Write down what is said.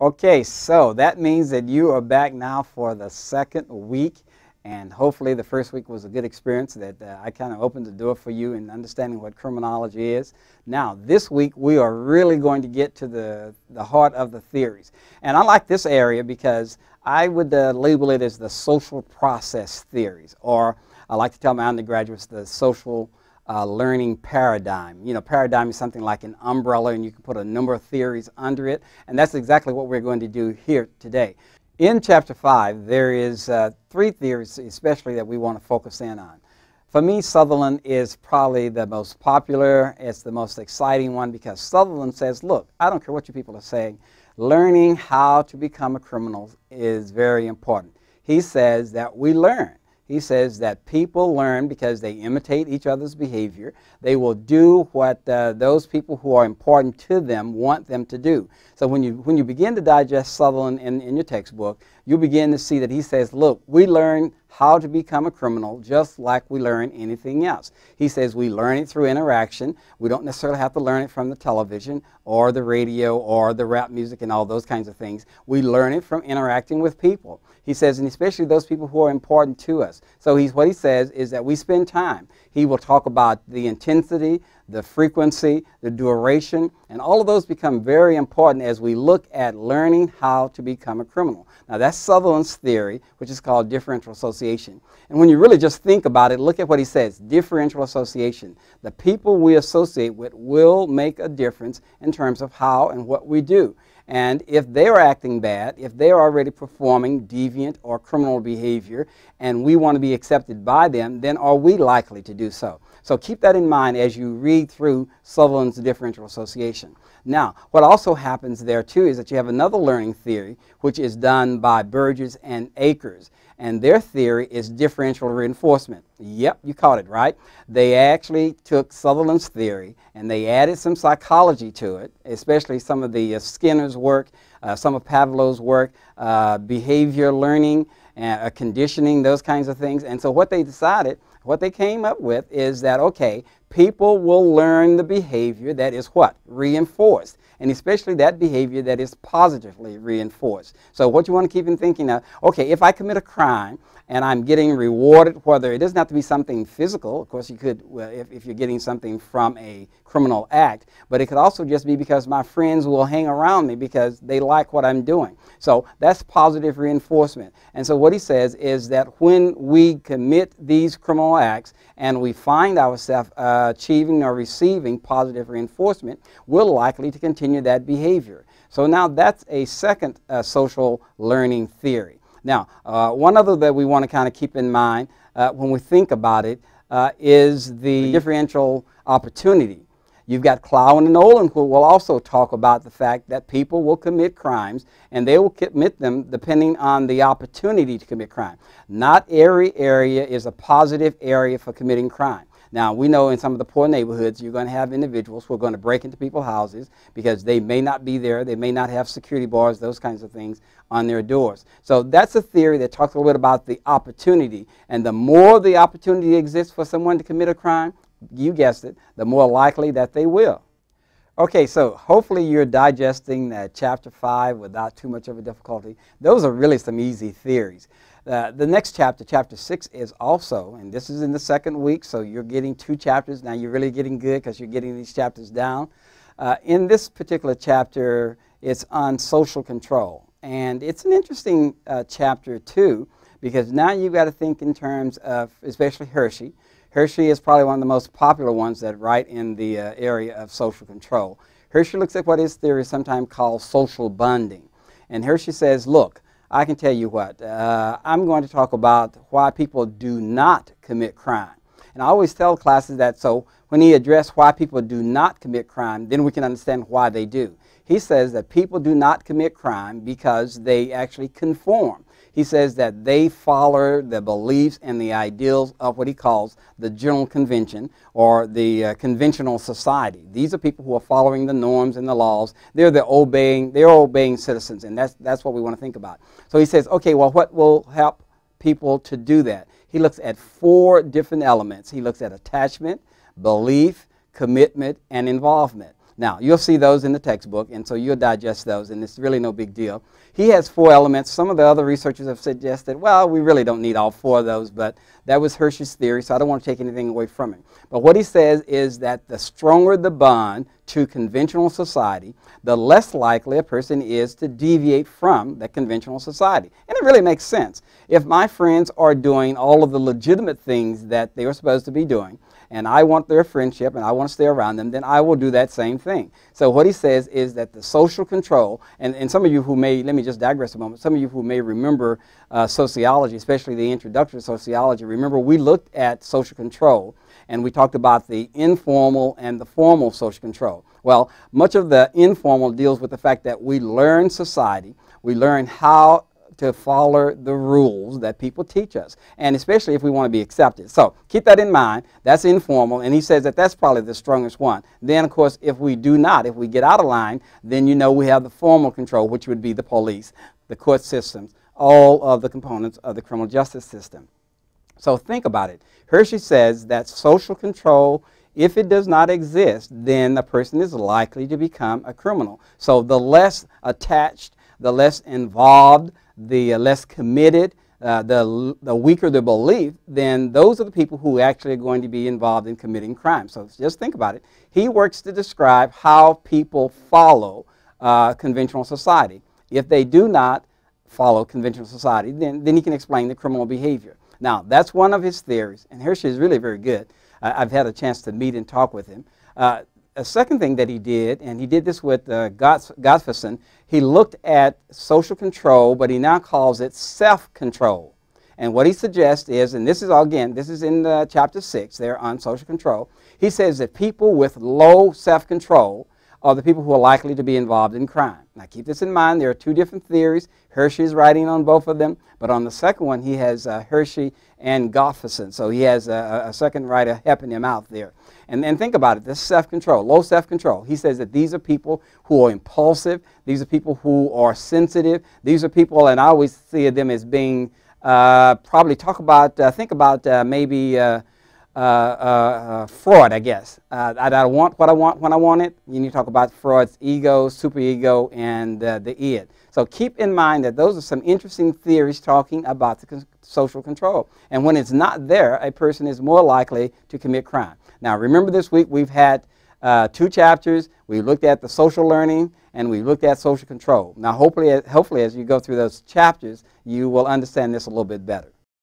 Okay, so that means that you are back now for the second week, and hopefully the first week was a good experience that I kind of opened the door for you in understanding what criminology is. Now, this week we are really going to get to the heart of the theories. And I like this area because I would label it as the social process theories, or I like to tell my undergraduates the social learning paradigm. You know, paradigm is something like an umbrella, and you can put a number of theories under it, and that's exactly what we're going to do here today. In Chapter 5, there is three theories especially that we want to focus in on. For me, Sutherland is probably the most popular. It's the most exciting one because Sutherland says, look, I don't care what you people are saying, learning how to become a criminal is very important. He says that we learn. He says that people learn because they imitate each other's behavior. They will do what those people who are important to them want them to do. So when you begin to digest Sutherland in your textbook, you begin to see that he says, look, we learn how to become a criminal just like we learn anything else. He says we learn it through interaction. We don't necessarily have to learn it from the television or the radio or the rap music and all those kinds of things. We learn it from interacting with people. He says, and especially those people who are important to us. So what he says is that we spend time. He will talk about the intensity, the frequency, the duration, and all of those become very important as we look at learning how to become a criminal. Now that's Sutherland's theory, which is called differential association. And when you really just think about it, look at what he says, differential association. The people we associate with will make a difference in terms of how and what we do. And if they're acting bad, if they're already performing deviant or criminal behavior, and we want to be accepted by them, then are we likely to do so? So keep that in mind as you read through Sutherland's differential association. Now, what also happens there, too, is that you have another learning theory, which is done by Burgess and Akers. And their theory is differential reinforcement. Yep, you caught it, right? They actually took Sutherland's theory and they added some psychology to it, especially some of the Skinner's work, some of Pavlov's work, behavior learning, conditioning, those kinds of things. And so what they decided, what they came up with is that, okay, people will learn the behavior that is what? Reinforced. And especially that behavior that is positively reinforced. So what you want to keep in thinking of, okay, if I commit a crime and I'm getting rewarded, whether it doesn't have to be something physical, of course you could, well, if you're getting something from a criminal act, but it could also just be because my friends will hang around me because they like what I'm doing. So that's positive reinforcement. And so what he says is that when we commit these criminal acts and we find ourselves achieving or receiving positive reinforcement, we're likely to continue that behavior. So now that's a second social learning theory. Now, one other that we want to kind of keep in mind when we think about it is the differential opportunity. You've got Clow and Nolan who will also talk about the fact that people will commit crimes and they will commit them depending on the opportunity to commit crime. Not every area is a positive area for committing crime. Now, we know in some of the poor neighborhoods you're going to have individuals who are going to break into people's houses because they may not be there, they may not have security bars, those kinds of things on their doors. So that's a theory that talks a little bit about the opportunity. And the more the opportunity exists for someone to commit a crime, you guessed it, the more likely that they will. Okay, so hopefully you're digesting Chapter 5 without too much of a difficulty. Those are really some easy theories. The next chapter, Chapter 6, is also, and this is in the second week, so you're getting 2 chapters. Now you're really getting good because you're getting these chapters down. In this particular chapter, it's on social control. And it's an interesting chapter, too, because now you've got to think in terms of, especially Hershey. Hershey is probably one of the most popular ones that write in the area of social control. Hershey looks at what his theory is sometimes called social bonding. And Hershey says, look, I can tell you what, I'm going to talk about why people do not commit crime. And I always tell classes that, so when he addressed why people do not commit crime, then we can understand why they do. He says that people do not commit crime because they actually conform. He says that they follow the beliefs and the ideals of what he calls the general convention or the conventional society. These are people who are following the norms and the laws. They're obeying citizens, and that's what we want to think about. So he says, okay, well, what will help people to do that? He looks at 4 different elements. He looks at attachment, belief, commitment, and involvement. Now, you'll see those in the textbook, and so you'll digest those, and it's really no big deal. He has 4 elements. Some of the other researchers have suggested, well, we really don't need all 4 of those, but that was Hershey's theory, so I don't want to take anything away from it. But what he says is that the stronger the bond to conventional society, the less likely a person is to deviate from that conventional society. And it really makes sense. If my friends are doing all of the legitimate things that they are supposed to be doing, and I want their friendship and I want to stay around them, then I will do that same thing. So what he says is that the social control, and some of you who may, let me just digress a moment, some of you who may remember sociology, especially the introduction to sociology, remember we looked at social control and we talked about the informal and the formal social control. Well, much of the informal deals with the fact that we learn society, we learn how to follow the rules that people teach us, and especially if we want to be accepted. So keep that in mind. That's informal, and he says that that's probably the strongest one. Then, of course, if we do not, if we get out of line, then you know we have the formal control, which would be the police, the court systems, all of the components of the criminal justice system. So think about it. Hershey says that social control, if it does not exist, then a person is likely to become a criminal. So the less attached, the less involved, the less committed, the weaker the belief, then those are the people who actually are going to be involved in committing crime. So just think about it. He works to describe how people follow conventional society. If they do not follow conventional society, then he can explain the criminal behavior. Now, that's one of his theories, and Hershey is really very good. I've had a chance to meet and talk with him. A second thing that he did, and he did this with Gottfriedson, he looked at social control, but he now calls it self-control. And what he suggests is, and this is, again, this is in chapter 6 there on social control, he says that people with low self-control are the people who are likely to be involved in crime. Now keep this in mind, there are 2 different theories. Hershey is writing on both of them, but on the second one he has Hershey and Gottfriedson, so he has a second writer helping him out there. And think about it, this self-control, low self-control. He says that these are people who are impulsive, these are people who are sensitive, these are people, and I always see them as being, probably think about maybe Freud, I guess. I want what I want when I want it. You need to talk about Freud's ego, superego, and the id. So keep in mind that those are some interesting theories talking about the social control. And when it's not there, a person is more likely to commit crime. Now remember, this week we've had 2 chapters. We looked at the social learning and we looked at social control. Now hopefully as you go through those chapters, you will understand this a little bit better.